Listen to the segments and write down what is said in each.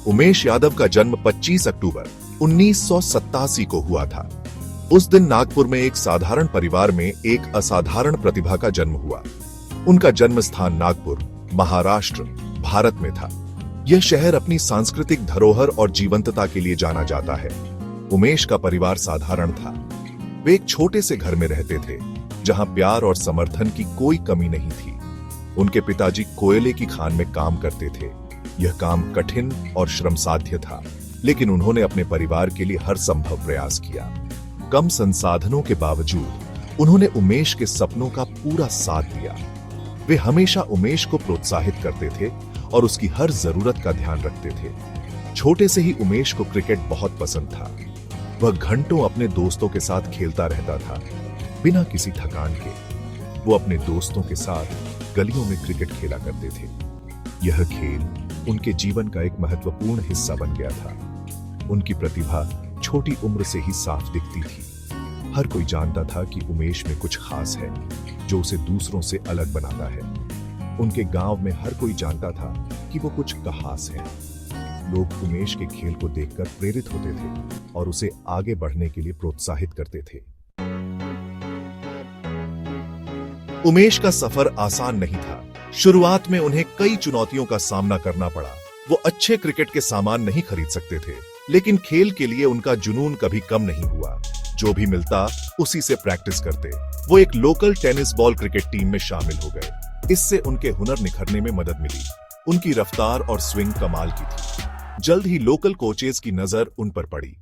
उमेश यादव का जन्म 25 अक्टूबर 1987 को हुआ था। उस दिन नागपुर में एक साधारण परिवार में एक असाधारण प्रतिभा का जन्म हुआ। उनका जन्म स्थान नागपुर, महाराष्ट्र, भारत में था। यह शहर अपनी सांस्कृतिक धरोहर और जीवंतता के लिए जाना जाता है। उमेश का परिवार साधारण था। वे एक छोटे से घर में रहते थे, जहां प्यार और समर्थन की कोई कमी नहीं थी। उनके पिताजी कोयले की खान में काम करते थे। यह काम कठिन और श्रमसाध्य था, लेकिन उन्होंने अपने परिवार के लिए हर संभव प्रयास किया। कम संसाधनों के बावजूद उन्होंने उमेश के सपनों का पूरा साथ दिया। वे हमेशा उमेश को प्रोत्साहित करते थे और उसकी हर जरूरत का ध्यान रखते थे। छोटे से ही उमेश को क्रिकेट बहुत पसंद था। वह घंटों अपने दोस्तों के साथ खेलता रहता था, बिना किसी थकान के। वो अपने दोस्तों के साथ गलियों में क्रिकेट खेला करते थे। यह खेल उनके जीवन का एक महत्वपूर्ण हिस्सा बन गया था। उनकी प्रतिभा छोटी उम्र से ही साफ दिखती थी। हर कोई जानता था कि उमेश में कुछ खास है, जो उसे दूसरों से अलग बनाता है। उनके गांव में हर कोई जानता था कि वो कुछ खास है। लोग उमेश के खेल को देखकर प्रेरित होते थे और उसे आगे बढ़ने के लिए प्रोत्साहित करते थे। उमेश का सफर आसान नहीं था। शुरुआत में उन्हें कई चुनौतियों का सामना करना पड़ा। वो अच्छे क्रिकेट के सामान नहीं खरीद सकते थे, लेकिन खेल के लिए उनका जुनून कभी कम नहीं हुआ। जो भी मिलता उसी से प्रैक्टिस करते। वो एक local tennis ball cricket team में शामिल हो गए। इससे उनके हुनर निखरने में मदद मिली। उनकी रफ्तार और स्विंग कमाल की थी। जल्द ही लोकल कोचेस की नजर उन पर पड़ी।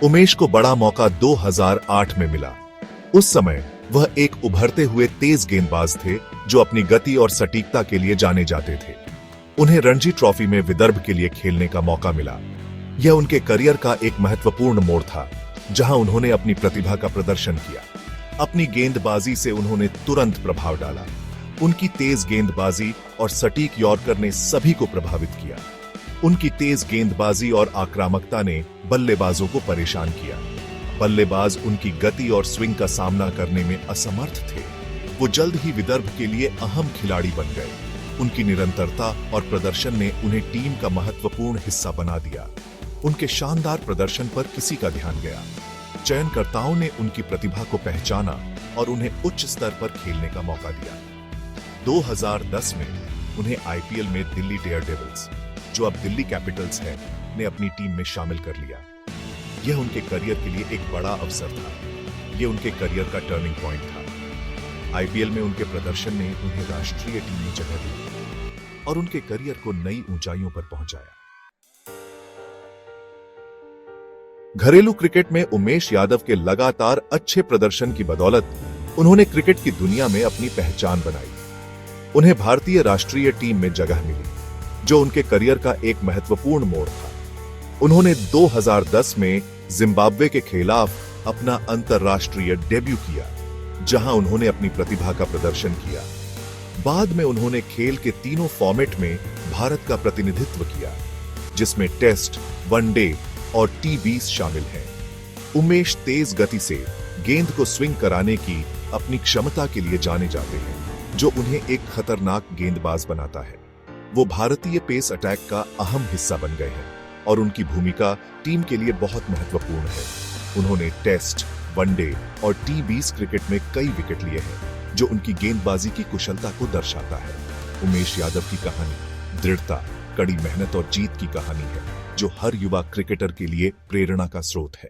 उमेश को बड़ा मौका 2008 में मिला। उस समय वह एक उभरते हुए तेज गेंदबाज थे, जो अपनी गति और सटीकता के लिए जाने जाते थे। उन्हें रणजी ट्रॉफी में विदर्भ के लिए खेलने का मौका मिला। यह उनके करियर का एक महत्वपूर्ण मोड़ था, जहां उन्होंने अपनी प्रतिभा का प्रदर्शन किया। अपनी गेंदबाजी से उन्होंने तुरंत प्रभाव डाला। उनकी तेज गेंदबाजी और सटीक यॉर्कर ने सभी को प्रभावित किया। उनकी तेज गेंदबाजी और आक्रामकता ने बल्लेबाजों को परेशान किया। बल्लेबाज उनकी गति और स्विंग का सामना करने में असमर्थ थे। वो जल्द ही विदर्भ के लिए अहम खिलाड़ी बन गए। उनकी निरंतरता और प्रदर्शन ने उन्हें टीम का महत्वपूर्ण हिस्सा बना दिया। उनके शानदार प्रदर्शन पर किसी का ध्यान गया। चयनकर्ताओं ने उनकी प्रतिभा को पहचाना और उन्हें उच्च स्तर पर खेलने का मौका दिया। 2010 में उन्हें आईपीएल में दिल्ली डेयरडेविल्स, जो अब दिल्ली कैपिटल्स है, ने अपनी टीम में शामिल कर लिया। यह उनके करियर के लिए एक बड़ा अवसर था। यह उनके करियर का टर्निंग पॉइंट था। आईपीएल में उनके प्रदर्शन ने उन्हें राष्ट्रीय टीम में जगह दी और उनके करियर को नई ऊंचाइयों पर पहुंचाया। घरेलू क्रिकेट में उमेश यादव के लगातार अच्छे प्रदर्शन की बदौलत उन्होंने क्रिकेट की दुनिया में अपनी पहचान बनाई। उन्हें भारतीय राष्ट्रीय टीम में जगह मिली, जो उनके करियर का एक महत्वपूर्ण मोड़ था। उन्होंने 2010 में जिम्बाब्वे के खिलाफ अपना अंतर्राष्ट्रीय डेब्यू किया, जहां उन्होंने अपनी प्रतिभा का प्रदर्शन किया। बाद में उन्होंने खेल के तीनों फॉर्मेट में भारत का प्रतिनिधित्व किया, जिसमें टेस्ट, वनडे और T20 शामिल हैं। उमेश तेज गति से गेंद को स्विंग कराने की अपनी क्षमता के लिए जाने जाते हैं, जो उन्हें एक खतरनाक गेंदबाज बनाता है। वो भारतीय पेस अटैक का अहम हिस्सा बन गए हैं और उनकी भूमिका टीम के लिए बहुत महत्वपूर्ण है। उन्होंने टेस्ट, वनडे और T20 क्रिकेट में कई विकेट लिए हैं, जो उनकी गेंदबाजी की कुशलता को दर्शाता है। उमेश यादव की कहानी दृढ़ता, कड़ी मेहनत और जीत की कहानी है, जो हर युवा क्रिकेटर के लिए प्रेरणा का स्रोत है।